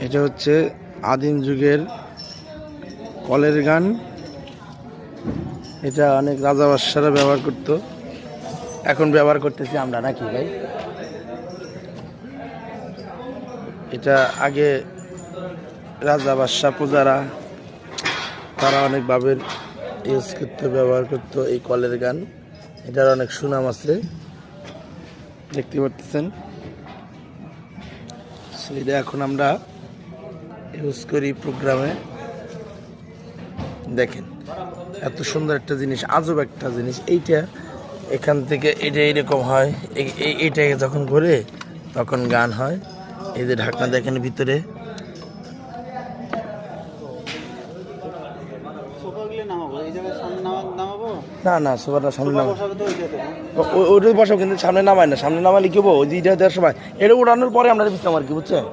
এটা হচ্ছে আদিম যুগের কলের গান। এটা অনেক রাজা বাদশারা ব্যবহার করত, এখন ব্যবহার করতেছি আমরা, নাকি ভাই? এটা আগে রাজা বাদশাহ প্রজারা তারা অনেকভাবে ইউজ করতো, ব্যবহার করতো এই কলের গান। এটার অনেক সুনাম আছে, দেখতে পাচ্ছেন। এটা এখন আমরা ইউজ করি প্রোগ্রামে। দেখেন এত সুন্দর একটা জিনিস, আজব একটা জিনিস। এইটা এখান থেকে এটা এইরকম হয়, এইটাকে যখন ঘুরে তখন গান হয়। এই যে ঢাকনা দেখেন ভিতরে। না না, সোফাটা সামনে নামা, ওইটা বসাও, কিন্তু সামনে নামায় না। সামনে নামালে কি হবো, ওই যে দেওয়ার সময় এটা উড়ানোর পরে আমরা বিশ্রাম আর কি, বুঝছেন?